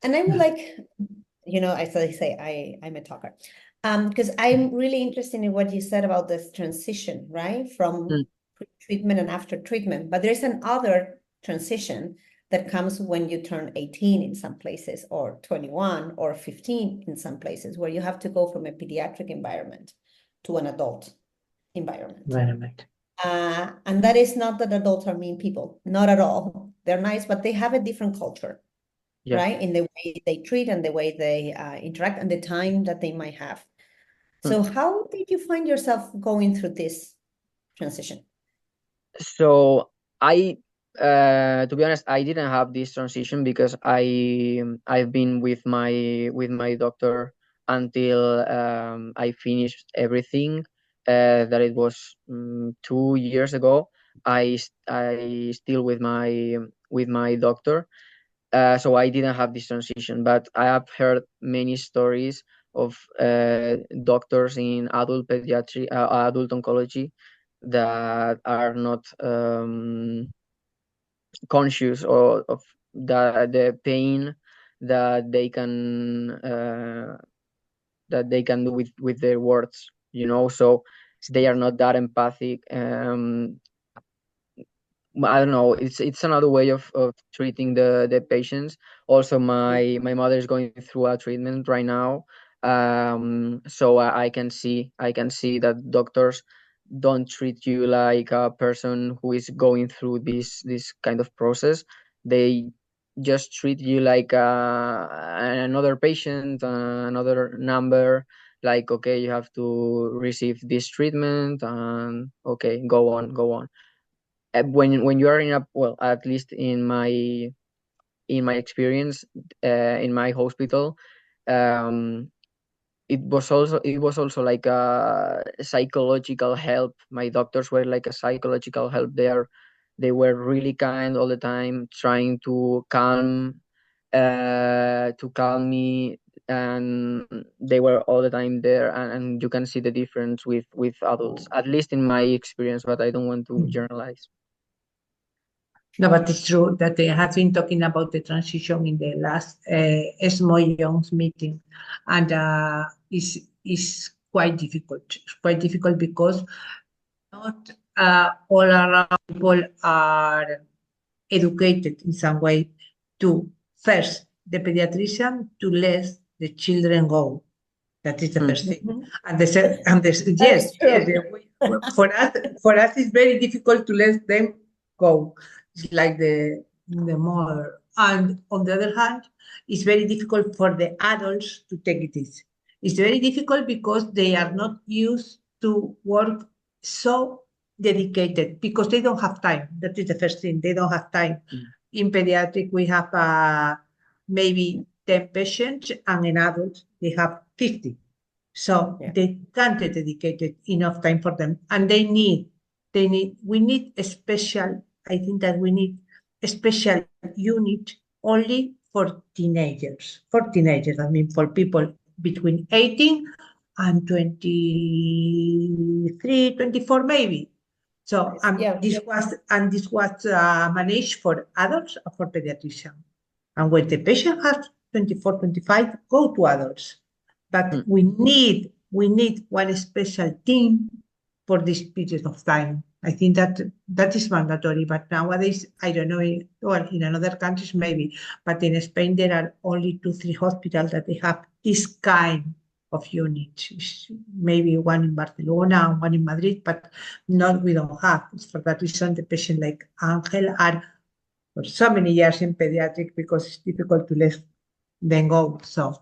And I would like, as I say, I'm a talker. Because I'm really interested in what you said about this transition, right? From Mm. treatment and after treatment. But there's another transition that comes when you turn 18 in some places, or 21 or 15 in some places, where you have to go from a pediatric environment to an adult environment. Environment. And that is not that adults are mean people, not at all. They're nice, but they have a different culture, Yeah. right? In the way they treat and the way they interact and the time that they might have. Mm. So how did you find yourself going through this transition? So I, to be honest, I didn't have this transition because I've been with my doctor until I finished everything. That it was 2 years ago. I still with my doctor. So I didn't have this transition, but I have heard many stories of doctors in adult pediatry, adult oncology that are not conscious of the pain that they can do with their words, so they are not that empathic. I don't know. It's another way of treating the patients. Also, my mother is going through a treatment right now, so I can see that doctors don't treat you like a person who is going through this kind of process. They just treat you like another patient, another number. Like, okay, you have to receive this treatment, and okay, go on, go on. When you are in a, well, at least in my experience, in my hospital, um it was also like a psychological help. My doctors were like a psychological help. They were really kind all the time, trying to calm me, and they were all the time there, and you can see the difference with adults, at least in my experience, but I don't want to generalize. No, but it's true that they have been talking about the transition in the last SMO Young's meeting, and is quite difficult. It's quite difficult because not all around people are educated in some way to first the pediatrician to let the children go. That is the Mm. first thing. Mhm. And That yes, is true. for us it's very difficult to let them go. It's like the mother. And on the other hand, it's very difficult for the adults to take this. It's very difficult because they are not used to work so dedicated because they don't have time. That is the first thing. They don't have time. Mm. In pediatric, we have maybe 10 patients, and in adults, they have 50. So Yeah. they can't dedicate enough time for them. And we need a special, I think that we need a special unit only for teenagers. I mean, for people between 18 and 23, 24, maybe. So Yeah. this was managed for adults or for pediatrician. And when the patient has 24, 25, go to adults. But Mm. we need one special team for this period of time. I think that is mandatory. But nowadays, I don't know. Well, in another countries maybe, but in Spain there are only 2, 3 hospitals that they have this kind of unit. Maybe one in Barcelona, one in Madrid, but not we don't have. It's for that reason the patient like Angel are for so many years in pediatric because it's difficult to let them go. So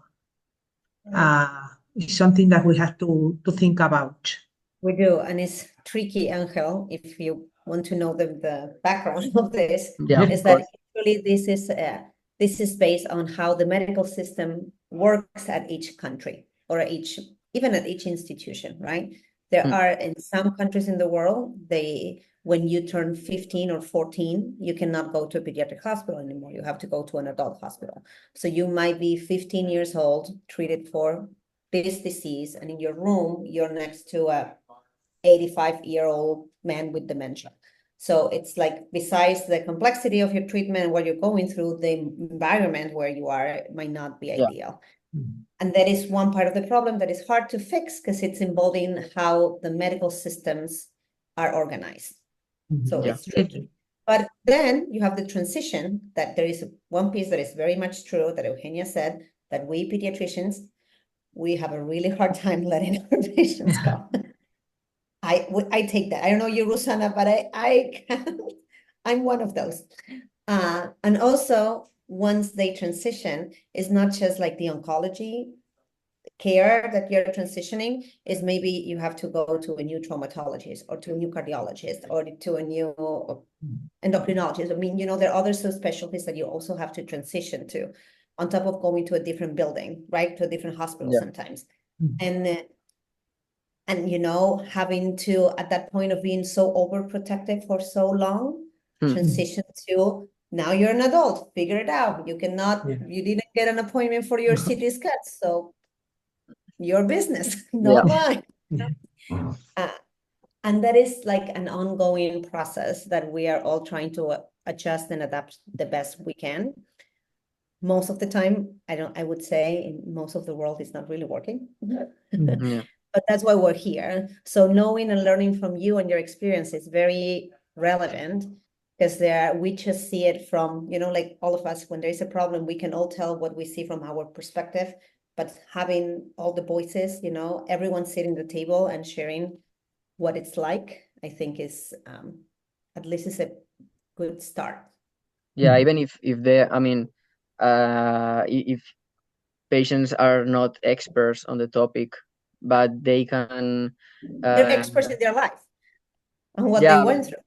it's something that we have to think about. We do, and it's tricky, Angel, if you want to know the background of this, Yeah, of is that course. usually this is based on how the medical system works at each country or even at each institution, right? There Mm. are in some countries in the world, when you turn 15 or 14, you cannot go to a pediatric hospital anymore. You have to go to an adult hospital. So you might be 15 years old, treated for this disease, and in your room, you're next to a 85-year-old man with dementia. So it's like, besides the complexity of your treatment and what you're going through, the environment where you are might not be ideal. And that is one part of the problem that is hard to fix, because it's involving how the medical systems are organized. So Yeah. it's tricky. But then you have the transition, that there is one piece that is very much true that Eugenia said, that we pediatricians, we have a really hard time letting our patients go. I take that. I don't know you, Rosanna, but I can't. I'm one of those. And also, once they transition, it's not just like the oncology care that you're transitioning, is maybe you have to go to a new traumatologist or to a new cardiologist or to a new endocrinologist. I mean, there are other subspecialties that you also have to transition to, on top of going to a different building, right? To a different hospital sometimes. And having to, at that point of being so overprotected for so long, transition to, now you're an adult, figure it out. You didn't get an appointment for your CT scan, so your business, not mine. And that is like an ongoing process that we are all trying to adjust and adapt the best we can. Most of the time, I would say in most of the world, it's not really working. But that's why we're here. So knowing and learning from you and your experience is very relevant, because we just see it from, like all of us, when there's a problem, we can all tell what we see from our perspective, but having all the voices, everyone sitting at the table and sharing what it's like, I think is, at least is a good start. Yeah, even if if patients are not experts on the topic, but they can They're experts in their life and what they went through.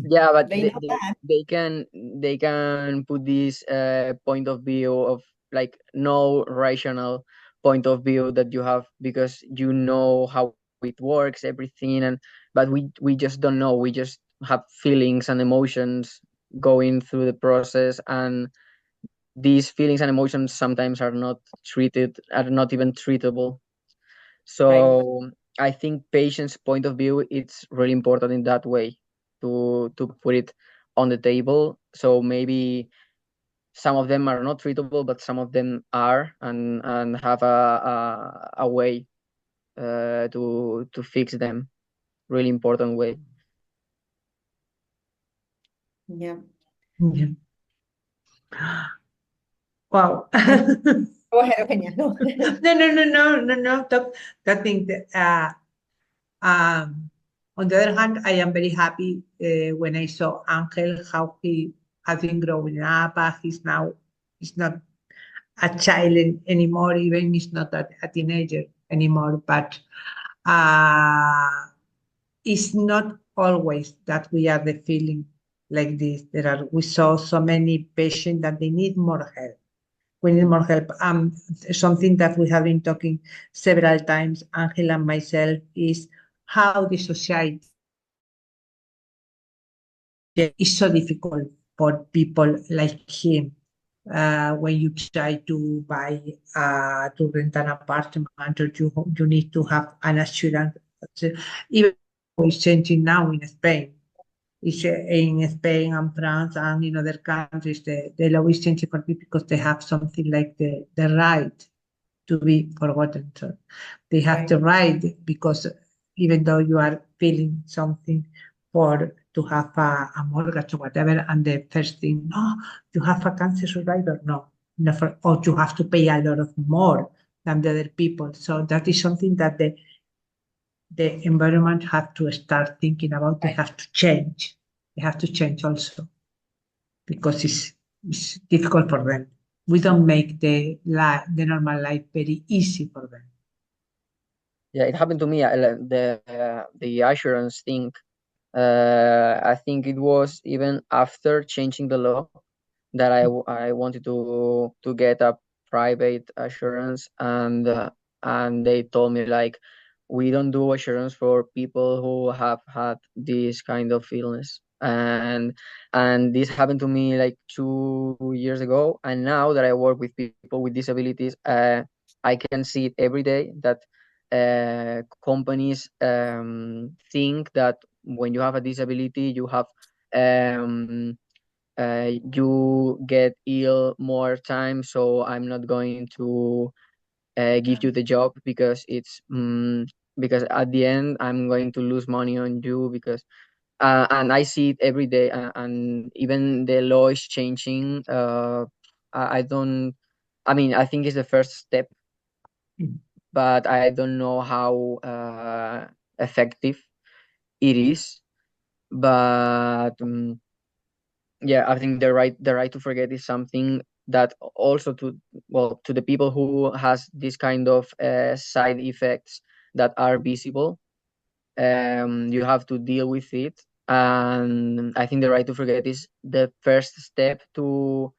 Yeah, but they they can put this point of view of like no rational point of view that you have, because you know how it works, everything, but we just don't know. We just have feelings and emotions going through the process, and these feelings and emotions sometimes are not even treatable. So I think patient's point of view, it's really important in that way to put it on the table. So maybe some of them are not treatable, but some of them are, and have a way to fix them. Really important way. Yeah. Wow. Go ahead, Eugenia. No. No. That thing that, on the other hand, I am very happy when I saw Angel, how he has been growing up. He's not a child anymore, even he's not a teenager anymore. But it's not always that we are the feeling like this. We saw so many patients that they need more help. We need more help. Something that we have been talking several times, Angela and myself, is how the society is so difficult for people like him. When you try to buy, to rent an apartment, or you need to have an assurance. Even it's changing now in Spain. It's in Spain and France and in other countries, the law is changing for people because they have something like the right to be forgotten. So they have the right, because even though you are feeling something to have a mortgage or whatever, and the first thing, no, you have a cancer survivor, no, never, or you have to pay a lot of more than the other people. So that is something that the environment have to start thinking about. They have to change. They have to change also, because it's difficult for them. We don't make the normal life very easy for them. Yeah, it happened to me. The assurance thing. I think it was even after changing the law that I wanted to get a private assurance, and they told me like, we don't do assurance for people who have had this kind of illness, and this happened to me like 2 years ago. And now that I work with people with disabilities, I can see it every day that companies think that when you have a disability, you have you get ill more time, so I'm not going to give you the job because because at the end I'm going to lose money on you because and I see it every day, and even the law is changing. I don't. I mean, I think it's the first step, but I don't know how effective it is. But yeah, I think the right to forget is something that also to the people who has this kind of side effects that are visible, you have to deal with it. And I think the right to forget is the first step to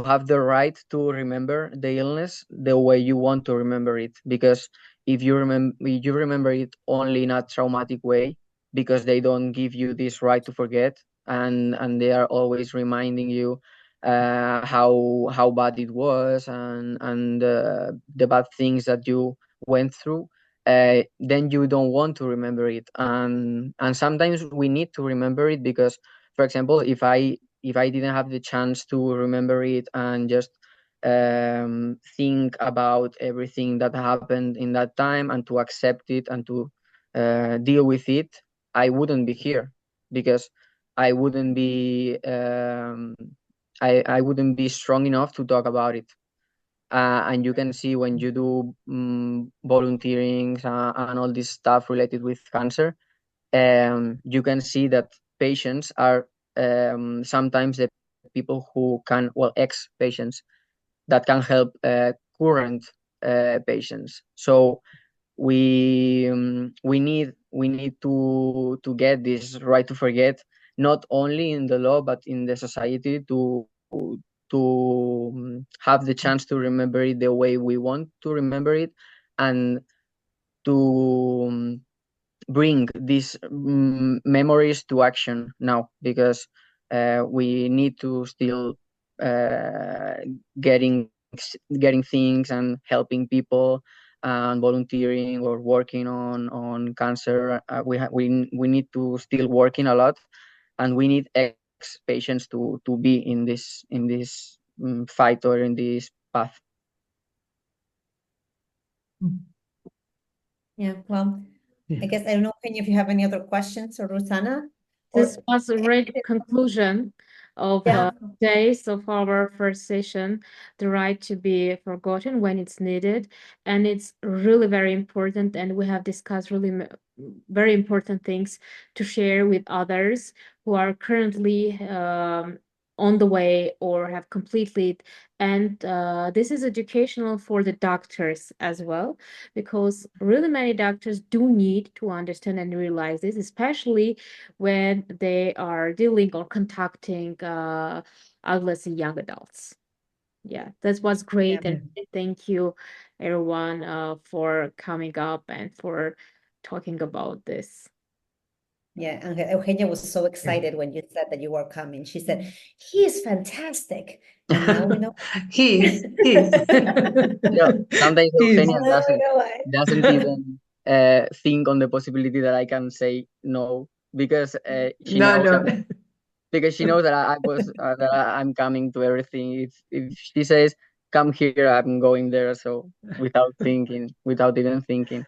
have the right to remember the illness the way you want to remember it. Because if you remember it only in a traumatic way, because they don't give you this right to forget, and they are always reminding you how bad it was, and the bad things that you went through, then you don't want to remember it. And sometimes we need to remember it because, for example, if I didn't have the chance to remember it and just think about everything that happened in that time and to accept it and to deal with it, I wouldn't be here because I wouldn't be I wouldn't be strong enough to talk about it. And you can see when you do volunteering and all this stuff related with cancer, you can see that patients are sometimes the people who can, well, ex-patients that can help current patients. So we need to get this right to forget, not only in the law but in the society, to have the chance to remember it the way we want to remember it, and to bring these memories to action now, because we need to still uh, getting getting things and helping people and volunteering or working on cancer. We need to still working a lot, and we need ex patients to be in this fight or in this path. Yeah, well, Yeah. I guess I don't know, Peña, if you have any other questions, or Rosana? This was a great conclusion of Yeah. days of our first session, the right to be forgotten when it's needed. And it's really very important. And we have discussed really very important things to share with others who are currently on the way or have completed. And this is educational for the doctors as well, because really many doctors do need to understand and realize this, especially when they are dealing or contacting adolescent and young adults. Yeah, that was great. Yeah. And thank you, everyone, for coming up and for talking about this. Yeah, and Eugenia was so excited when you said that you were coming. She said, he is fantastic. And now we know. He is. Yeah, sometimes He is. Eugenia Now we know why. doesn't even think on the possibility that I can say no, because she No, knows no. that, because she knows that I'm coming to everything. If she says come here, I'm going there. So without even thinking.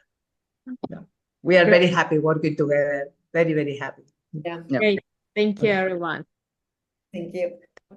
We are very happy working together. Very, very happy. Yeah, Yeah. Great. Thank you, everyone. thank you.